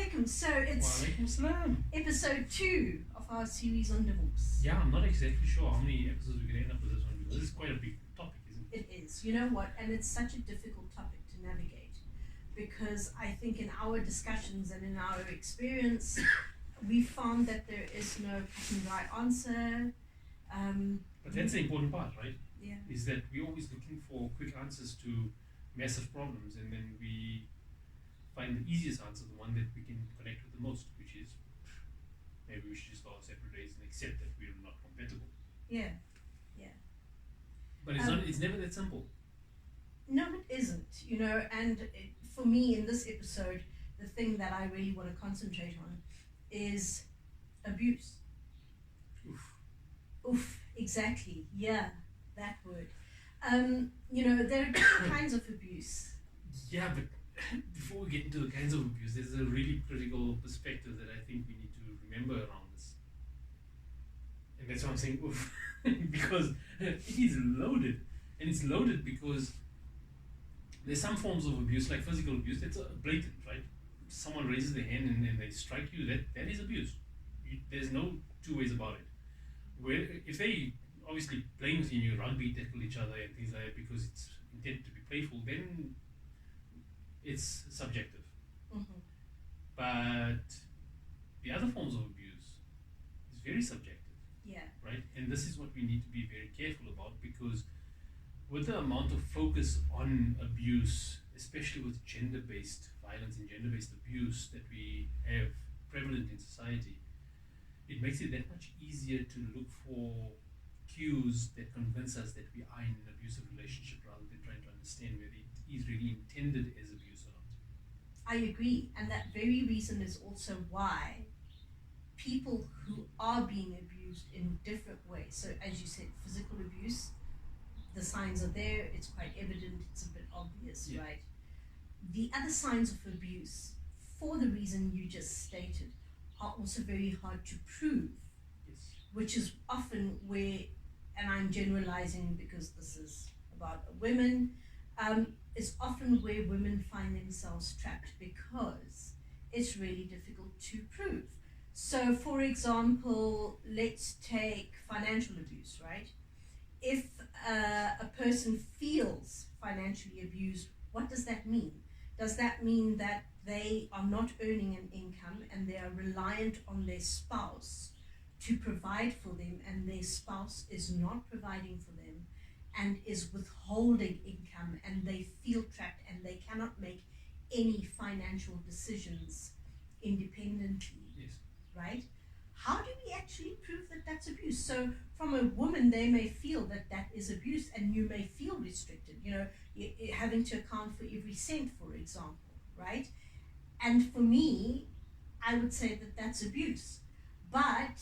alaikum. So it's Walaikum salam. episode 2 of our series on divorce. Yeah, I'm not exactly sure how many episodes we're going to end up with this one because this is quite a big topic, isn't it? It is. You know what? And it's such a difficult topic to navigate because I think in our discussions and in our experience, we found that there is no cut and dry answer. But that's the important part, right? Yeah. Is that we're always looking for quick answers to massive problems, and then we find the easiest answer, the one that we can connect with the most, which is maybe we should just go our separate ways and accept that we're not compatible. Yeah. But it's not. It's never that simple. No, it isn't. You know, and for me in this episode, the thing that I really want to concentrate on is abuse. Oof, exactly. Yeah, that word. You know, there are different kinds of abuse. Yeah, but before we get into the kinds of abuse, there's a really critical perspective that I think we need to remember around this. And that's why I'm saying oof, because it is loaded. And it's loaded because there's some forms of abuse, like physical abuse, that's blatant, right? Someone raises their hand and then they strike you, that is abuse. There's no two ways about it. Where if they obviously playing with you, rugby tackle each other and things like that because it's intended to be playful, then it's subjective. Mm-hmm. But the other forms of abuse is very subjective. Yeah. Right? And this is what we need to be very careful about, because with the amount of focus on abuse, especially with gender-based violence and gender-based abuse that we have prevalent in society, it makes it that much easier to look for cues that convince us that we are in an abusive relationship rather than trying to understand whether it is really intended as abuse or not. I agree, and that very reason is also why people who are being abused in different ways, so as you said, physical abuse, the signs are there, it's quite evident, it's a bit obvious, Yeah. right? The other signs of abuse, for the reason you just stated, are also very hard to prove, Yes. which is often where, and I'm generalizing because this is about women, is often where women find themselves trapped because it's really difficult to prove. So, for example, let's take financial abuse, right? If a person feels financially abused, what does that mean? Does that mean that they are not earning an income and they are reliant on their spouse to provide for them, and their spouse is not providing for them and is withholding income, and they feel trapped and they cannot make any financial decisions independently? Yes. Right? How do we actually prove that that's abuse? So from a woman, they may feel that that is abuse, and you may feel restricted, you know, having to account for every cent, for example, right? And for me, I would say that that's abuse. But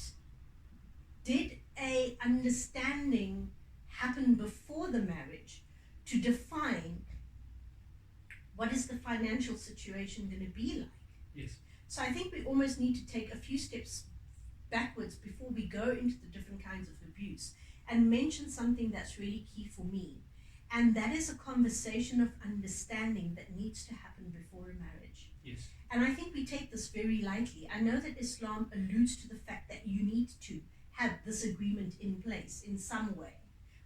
did a understanding happen before the marriage to define what is the financial situation going to be like? Yes. So I think we almost need to take a few steps backwards before we go into the different kinds of abuse and mention something that's really key for me. And that is a conversation of understanding that needs to happen before a marriage. Yes. And I think we take this very lightly. I know that Islam alludes to the fact that you need to have this agreement in place in some way,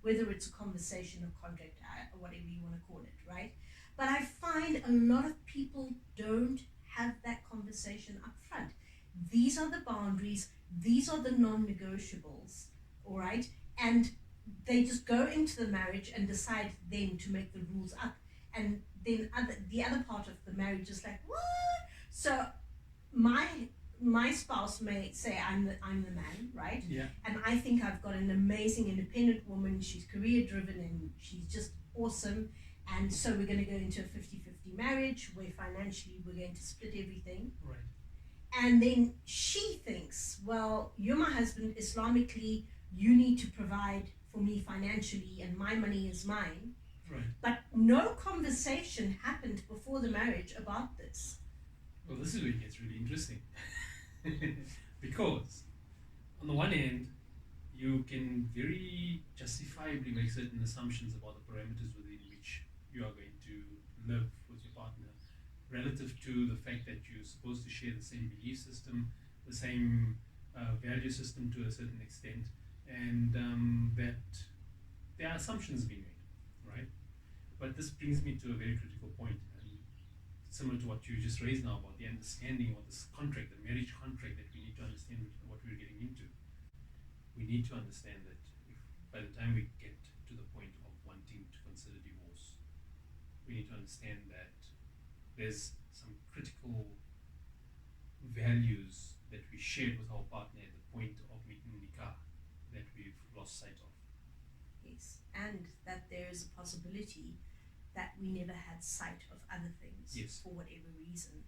whether it's a conversation or contract, or whatever you want to call it, right? But I find a lot of people don't have that conversation up front. These are the boundaries, these are the non-negotiables, all right? And they just go into the marriage and decide then to make the rules up. And then the other part of the marriage is like, what? So my spouse may say I'm the man, right? Yeah. And I think I've got an amazing independent woman, she's career driven and she's just awesome. And so we're going to go into a 50-50 marriage where financially we're going to split everything. Right. And then she thinks, well, you're my husband, Islamically, you need to provide for me financially and my money is mine. Right. But no conversation happened before the marriage about this. Well, this is where it gets really interesting. Because on the one hand, you can very justifiably make certain assumptions about the parameters within which you are going to live with your partner relative to the fact that you're supposed to share the same belief system, the same value system to a certain extent, and that there are assumptions being made, right? But this brings me to a very critical point, and similar to what you just raised now about the understanding of this contract, the marriage contract, that we need to understand what we're getting into. We need to understand that if by the time we get to the point of wanting to consider divorce, we need to understand that there's some critical values that we shared with our partner at the point of meeting nikah that we've lost sight of. Yes, and that there is a possibility that we never had sight of other things, Yes. for whatever reason,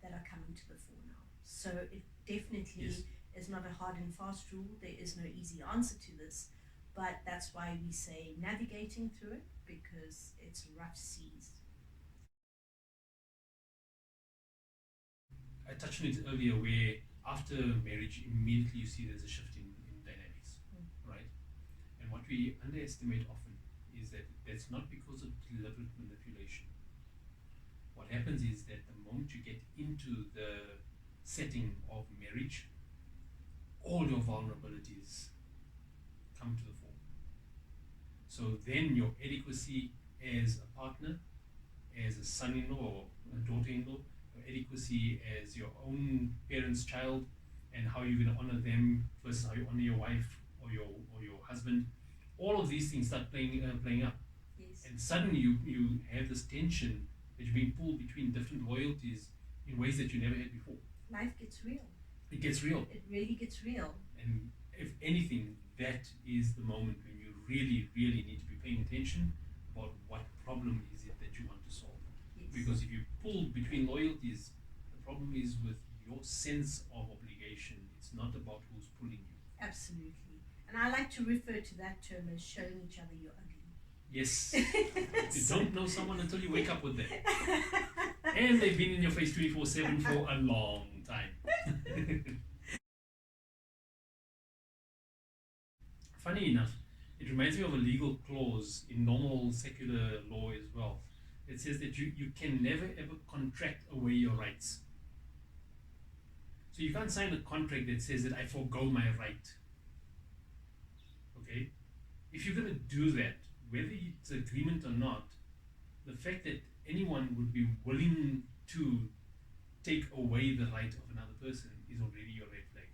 that are coming to the fore now. So it definitely Yes. is not a hard and fast rule. There is no easy answer to this, but that's why we say navigating through it, because it's rough seas. I touched on it earlier where after marriage, immediately you see there's a shift in dynamics, right? And what we underestimate often is that that's not because of deliberate manipulation. What happens is that the moment you get into the setting of marriage, all your vulnerabilities come to the fore. So then your adequacy as a partner, as a son-in-law or a daughter-in-law, your adequacy as your own parent's child, and how you're going to honor them versus how you honor your wife or your husband, all of these things start playing up, Yes. and suddenly you have this tension that you're being pulled between different loyalties in ways that you never had before. Life gets real. It gets real, It really gets real. and if anything, that is the moment when you really, really need to be paying attention about what problem is it that you want to solve. Yes. Because if you pull between loyalties, the problem is with your sense of obligation. It's not about who's pulling you. Absolutely. And I like to refer to that term as showing each other you're ugly. Yes. You don't know someone until you wake up with them. And they've been in your face 24/7 for a long time. Funny enough, it reminds me of a legal clause in normal secular law as well. It says that you can never ever contract away your rights. So you can't sign a contract that says that I forego my right. Okay? If you're going to do that, whether it's agreement or not, the fact that anyone would be willing to take away the right of another person is already your red flag,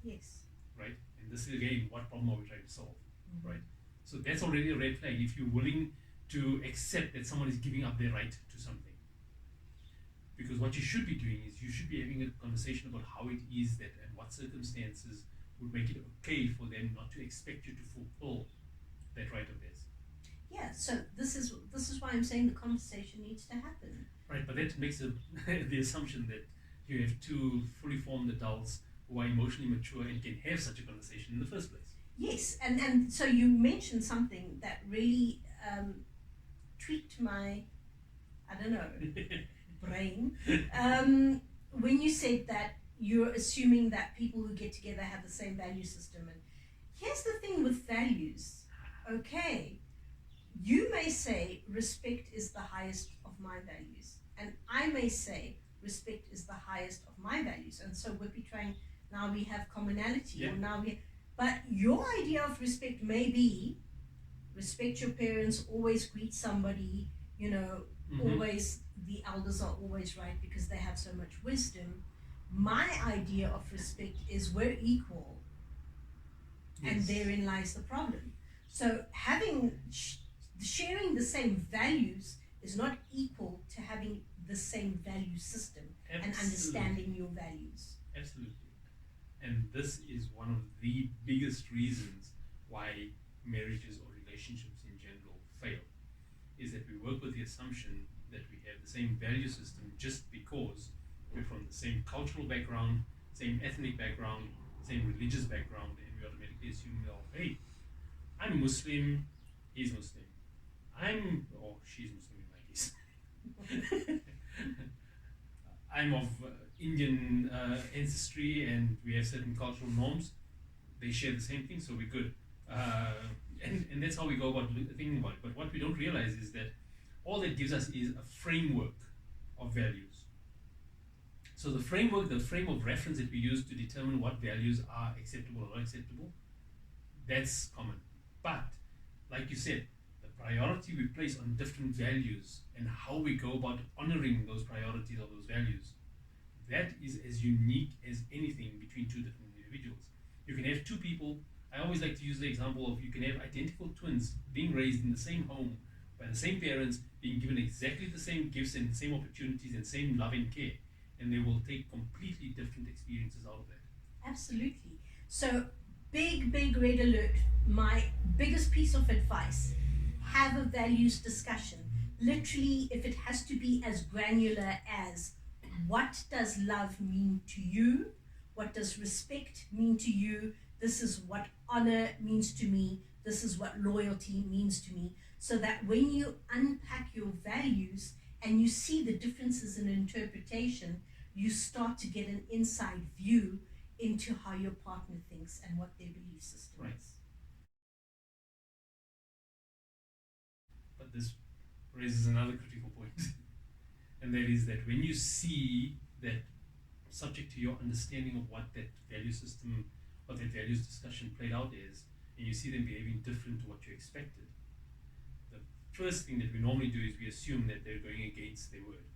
Yes. right? And this is again, what problem are we trying to solve, Mhm. right? So that's already a red flag if you're willing to accept that someone is giving up their right to something. Because what you should be doing is you should be having a conversation about how it is that and what circumstances would make it okay for them not to expect you to fulfill that right of theirs. Yeah, so this is why I'm saying the conversation needs to happen. Right, but that makes the assumption that you have two fully formed adults who are emotionally mature and can have such a conversation in the first place. Yes, and so you mentioned something that really tweaked my, I don't know, brain. When you said that you're assuming that people who get together have the same value system. And here's the thing with values. Okay, you may say respect is the highest of my values, and I may say respect is the highest of my values, and so we're trying, now we have commonality. Yeah. Or now we, but your idea of respect may be respect your parents, always greet somebody, you know, always, the elders are always right because they have so much wisdom. My idea of respect is we're equal, and Yes. therein lies the problem. So having sharing the same values is not equal to having the same value system and Absolutely. understanding your values. Absolutely. And this is one of the biggest reasons why marriages or relationships in general fail, is that we work with the assumption that we have the same value system just because we're from the same cultural background, same ethnic background, same religious background, and we automatically assume, well, hey, I'm Muslim, he's Muslim. Or she's Muslim in my case. I'm of Indian ancestry and we have certain cultural norms. They share the same thing, so we're good. And that's how we go about thinking about it. But what we don't realize is that all that gives us is a framework of values. So the frame of reference that we use to determine what values are acceptable or not acceptable, that's common. But like you said, the priority we place on different values and how we go about honoring those priorities or those values, that is as unique as anything between two different individuals. You can have two people. I always like to use the example of you can have identical twins being raised in the same home by the same parents, being given exactly the same gifts and same opportunities and same love and care, and they will take completely different experiences out of that. Absolutely. So, big red alert. My biggest piece of advice, have a values discussion. Literally, if it has to be as granular as what does love mean to you? What does respect mean to you? This is what honor means to me. This is what loyalty means to me. So that when you unpack your values and you see the differences in interpretation, you start to get an inside view into how your partner thinks and what their belief system Right. is. But this raises another critical point, and that is that when you see that subject to your understanding of what that value system, what that values discussion played out is, and you see them behaving different to what you expected, the first thing that we normally do is we assume that they're going against their word.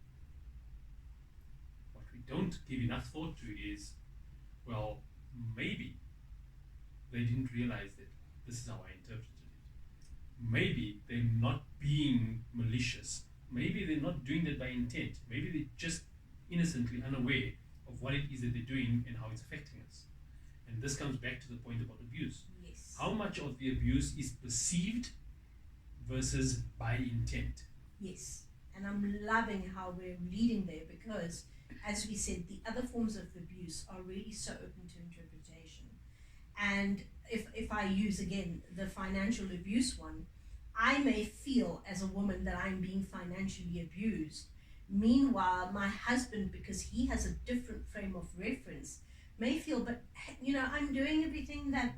What we don't give enough thought to is, well, maybe they didn't realize that this is how I interpreted it. Maybe they're not being malicious. Maybe they're not doing that by intent. Maybe they're just innocently unaware of what it is that they're doing and how it's affecting us. And this comes back to the point about abuse. Yes. How much of the abuse is perceived versus by intent? Yes. And I'm loving how we're leading there because, as we said, the other forms of abuse are really so open to interpretation. And if I use again the financial abuse one, I may feel as a woman that I'm being financially abused. Meanwhile, my husband, because he has a different frame of reference, may feel, but I'm doing everything that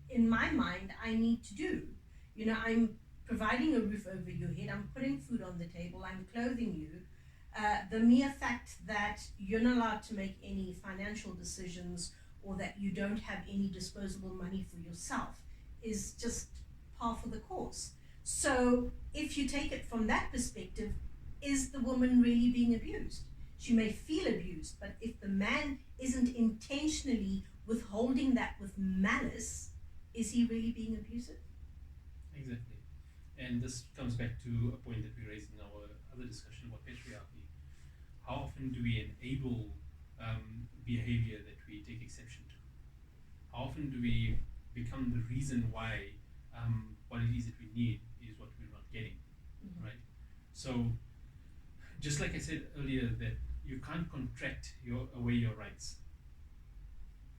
in my mind I need to do. I'm providing a roof over your head, I'm putting food on the table, I'm clothing you. The mere fact that you're not allowed to make any financial decisions or that you don't have any disposable money for yourself is just par for the course. So if you take it from that perspective, is the woman really being abused? She may feel abused, but if the man isn't intentionally withholding that with malice, is he really being abusive? Exactly. And this comes back to a point that we raised in our other discussion about patriarchy. How often do we enable behavior that we take exception to? How often do we become the reason why what it is that we need is what we're not getting, right? So, just like I said earlier, that you can't contract away your rights.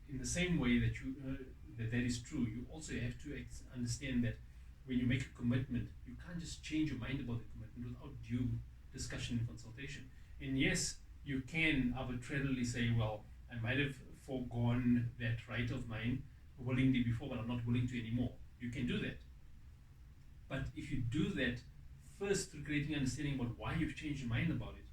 In the same way that that is true, you also have to understand that when you make a commitment, you can't just change your mind about the commitment without due discussion and consultation. And yes, you can arbitrarily say, well, I might have foregone that right of mine willingly before, but I'm not willing to anymore. You can do that. But if you do that first through creating understanding about why you've changed your mind about it,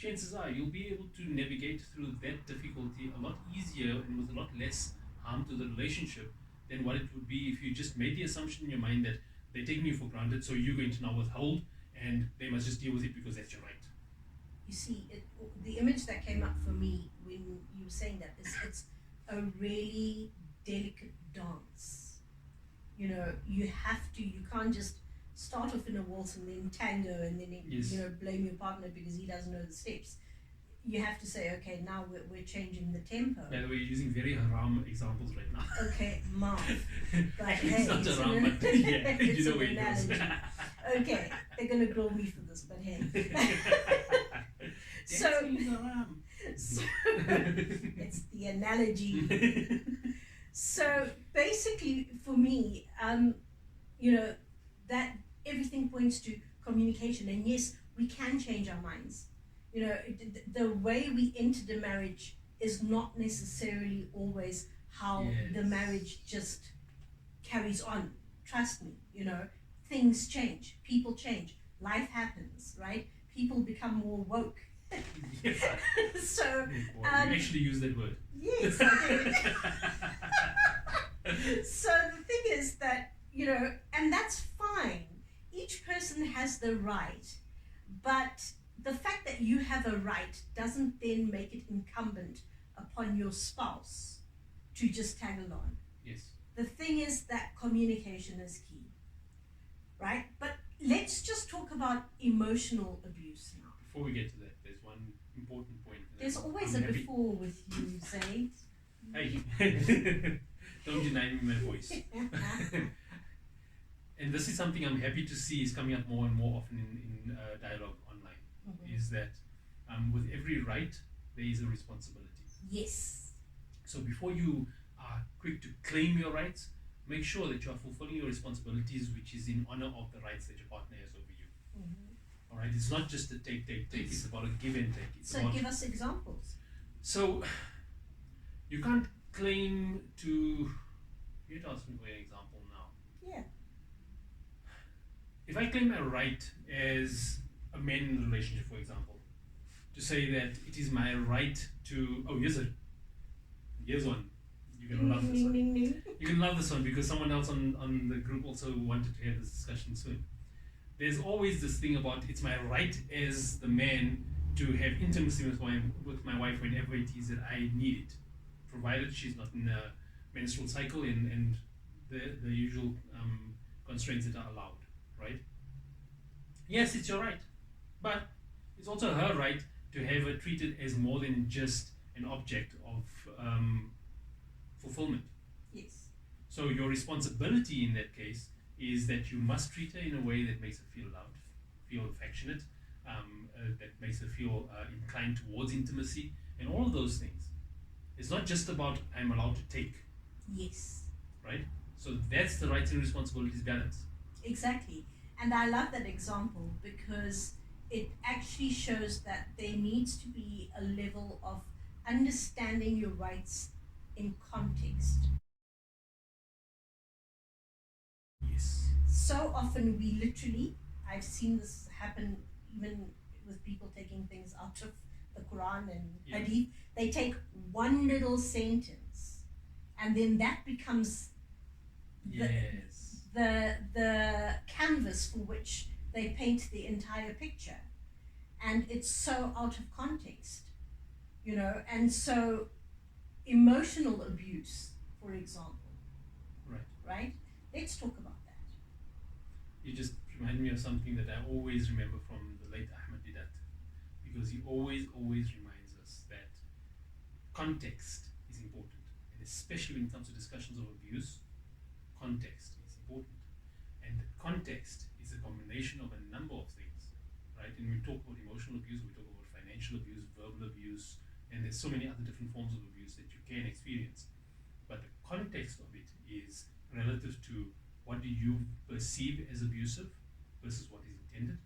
chances are you'll be able to navigate through that difficulty a lot easier and with a lot less harm to the relationship than what it would be if you just made the assumption in your mind that they're taking you for granted, so you're going to now withhold and they must just deal with it because that's your right. You see, the image that came up for me when you were saying that is it's a really delicate dance. You can't just start off in a waltz and then tango and then Yes. blame your partner because he doesn't know the steps. You have to say, okay, now we're changing the tempo. By the way, you're using very haram examples right now. Okay, Marv. But Actually, hey, it's not it's haram, an- but yeah, it's you know an where it goes. analogy. Okay, they're gonna grill me for this, but hey. So, Dancing is haram. so it's the analogy. So basically, for me, that everything points to communication, and yes, we can change our minds. The way we entered a marriage is not necessarily always how the Yes. marriage just carries on. Trust me, things change, people change, life happens, right? People become more woke. Yeah. So, You actually use that word. yes, I did. So the thing is that, and that's fine. Each person has the right, but the fact that you have a right doesn't then make it incumbent upon your spouse to just tag along. Yes. The thing is that communication is key, right? But let's just talk about emotional abuse now. Before we get to that, there's one important point. There's always a before with you, Zaid. Hey, don't deny me my voice. And this is something I'm happy to see is coming up more and more often in dialogue online. Mm-hmm. Is that with every right, there is a responsibility. Yes. So before you are quick to claim your rights, make sure that you are fulfilling your responsibilities, which is in honor of the rights that your partner has over you. Mm-hmm. All right, it's not just a take. It's about a give and take. So give us examples. So you can't claim to. You'd ask me for an example now. Yeah. If I claim a right as a man in a relationship, for example, to say that it is my right to. Oh, here's one. You're gonna love this one. You can love this one because someone else on the group also wanted to have this discussion soon. There's always this thing about it's my right as the man to have intimacy with my wife whenever it is that I need it, provided she's not in a menstrual cycle and the usual constraints that are allowed, right? Yes, it's your right, but it's also her right to have it treated as more than just an object of fulfillment. Yes. So your responsibility in that case is that you must treat her in a way that makes her feel loved, feel affectionate, that makes her feel inclined towards intimacy, and all of those things. It's not just about I'm allowed to take. Yes. Right? So that's the rights and responsibilities balance. Exactly. And I love that example because it actually shows that there needs to be a level of understanding your rights in context. Yes. So often I've seen this happen even with people taking things out of the Quran and Hadith. They take one little sentence and then that becomes the canvas for which they paint the entire picture. And it's so out of context, and so emotional abuse, for example. Right? Let's talk about that. You just remind me of something that I always remember from the late Ahmed Didat, because he always reminds us that context is important, and especially when it comes to discussions of abuse, context is important. And the context is a combination of a number of things, right? And we talk about emotional abuse, we talk about financial abuse, verbal abuse, and there's so many other different forms of abuse that you can experience. But the context of it is relative to what do you perceive as abusive versus what is intended.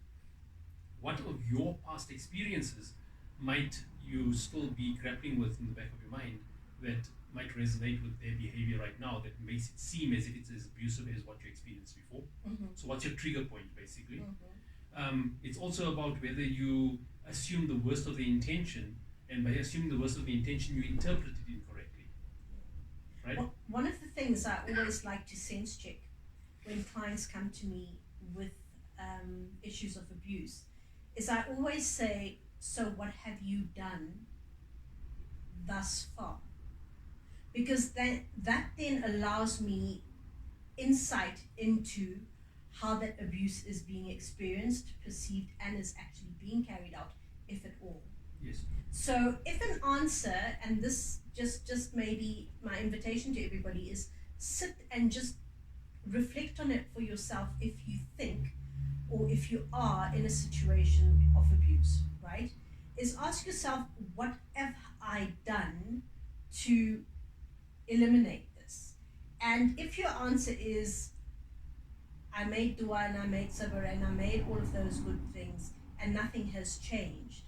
What of your past experiences might you still be grappling with in the back of your mind that might resonate with their behavior right now that makes it seem as if it's as abusive as what you experienced before. So what's your trigger point, basically? It's also about whether you assume the worst of the intention, and by assuming the worst of the intention you interpret it incorrectly, right? Well, one of the things I always like to sense check when clients come to me with issues of abuse is I always say, so what have you done thus far? Because that then allows me insight into how that abuse is being experienced, perceived, and is actually being carried out, if at all. Yes. So if an answer, and this just maybe my invitation to everybody is sit and just reflect on it for yourself if you think or if you are in a situation of abuse, right? Is ask yourself, what have I done to eliminate this? And if your answer is, I made dua and I made sabr and I made all of those good things and nothing has changed,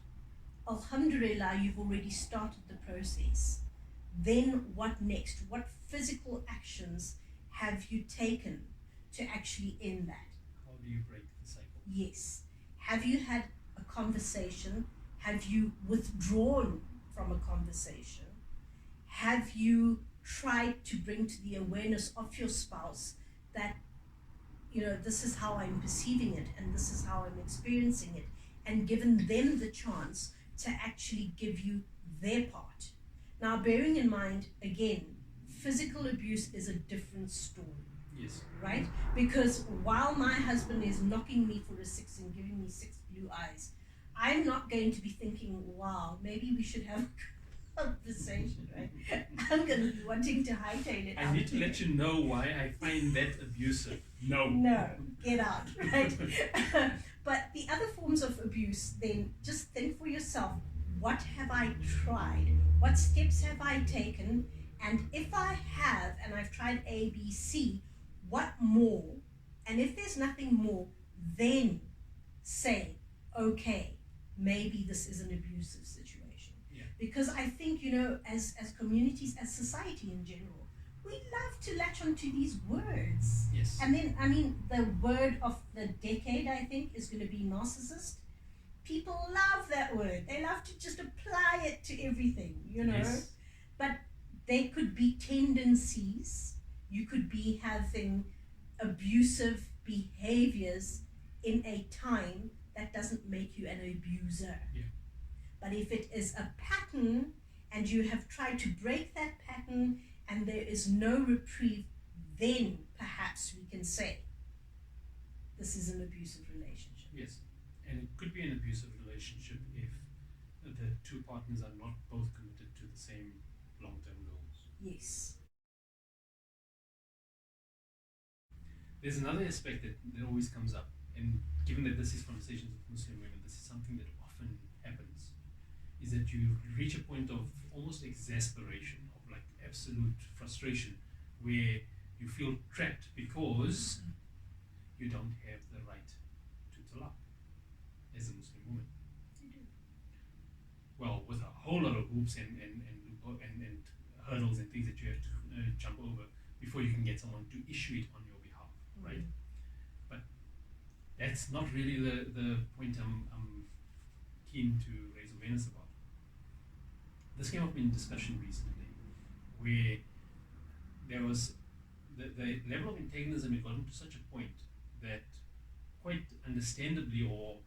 alhamdulillah, you've already started the process. Then what next? What physical actions have you taken to actually end that? How do you break the cycle? Yes. Have you had a conversation? Have you withdrawn from a conversation? Have you tried to bring to the awareness of your spouse that, this is how I'm perceiving it and this is how I'm experiencing it, and given them the chance to actually give you their part? Now, bearing in mind, again, physical abuse is a different story. Yes. Right? Because while my husband is knocking me for a six and giving me six blue eyes, I'm not going to be thinking, wow, maybe we should have a conversation, right? I'm going to be wanting to hightail it. I need to let you know why I find that abusive. No. No, get out, right? But the other forms of abuse, then just think for yourself, what have I tried? What steps have I taken? And if I have, and I've tried A, B, C, what more? And if there's nothing more, then say, okay, maybe this is an abusive situation. Yeah. Because I think, as communities, as society in general, we love to latch onto these words. Yes. And then, the word of the decade, I think, is going to be narcissist. People love that word. They love to just apply it to everything, Yes. But there could be tendencies. You could be having abusive behaviors in a time that doesn't make you an abuser. Yeah. But if it is a pattern and you have tried to break that pattern and there is no reprieve, then perhaps we can say this is an abusive relationship. Yes. And it could be an abusive relationship if the two partners are not both committed to the same long-term goals. Yes. There's another aspect that always comes up, and given that this is conversations with Muslim women, this is something that often happens, is that you reach a point of almost exasperation, of like absolute frustration, where you feel trapped because you don't have the right to talaq as a Muslim woman. You do. Well, with a whole lot of hoops and hurdles and things that you have to jump over before you can get someone to issue it on your behalf, right? But that's not really the point I'm keen to raise awareness about. This came up in discussion recently, where there was the level of antagonism had gotten to such a point that, quite understandably, or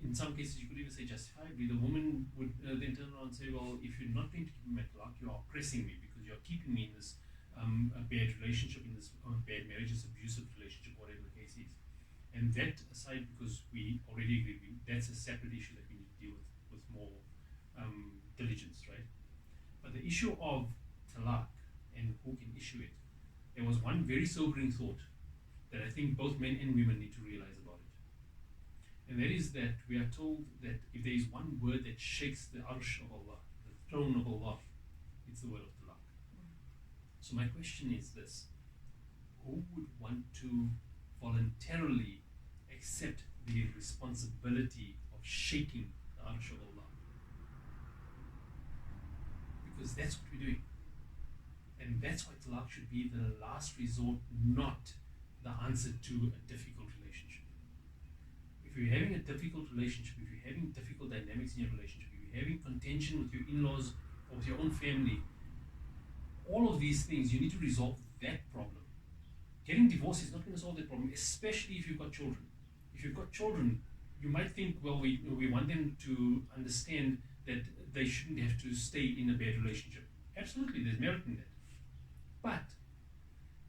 in some cases you could even say justifiably, the woman would then turn around and say, well, if you're not going to give me my talaq, you are oppressing me because you're keeping me in this a bad relationship, in this bad marriage, this abusive relationship, whatever the case is. And that aside, because we already agree, that's a separate issue that we need to deal with more diligence, right? But the issue of talaq and who can issue it, there was one very sobering thought that I think both men and women need to realize about it. And that is that we are told that if there is one word that shakes the arsh of Allah, the throne of Allah, it's the word of talaq. So my question is this: who would want to voluntarily accept the responsibility of shaking the arsh of Allah? Because that's what we're doing. And that's why talaq should be the last resort, not the answer to a difficult relationship. If you're having a difficult relationship, if you're having difficult dynamics in your relationship, if you're having contention with your in-laws or with your own family, all of these things, you need to resolve that problem. Getting divorced is not going to solve that problem, especially if you've got children. If you've got children, you might think, well, we want them to understand that they shouldn't have to stay in a bad relationship. Absolutely, there's merit in that. But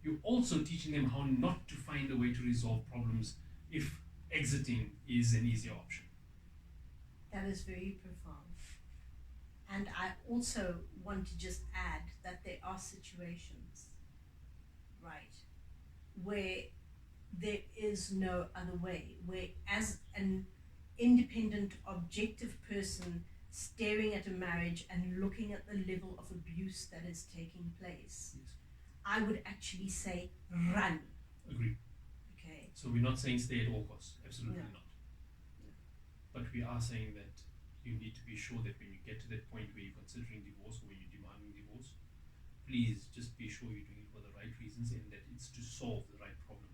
you're also teaching them how not to find a way to resolve problems if exiting is an easier option. That is very profound. And I also want to just add that there are situations, right, where there is no other way, where as an independent, objective person staring at a marriage and looking at the level of abuse that is taking place, Yes. I would actually say run. Agreed. Okay. So we're not saying stay at all costs. Absolutely No. not. No. But we are saying that you need to be sure that when you get to that point where you're considering divorce or when you're demanding divorce, please just be sure you're doing it for the right reasons and that it's to solve the right problem.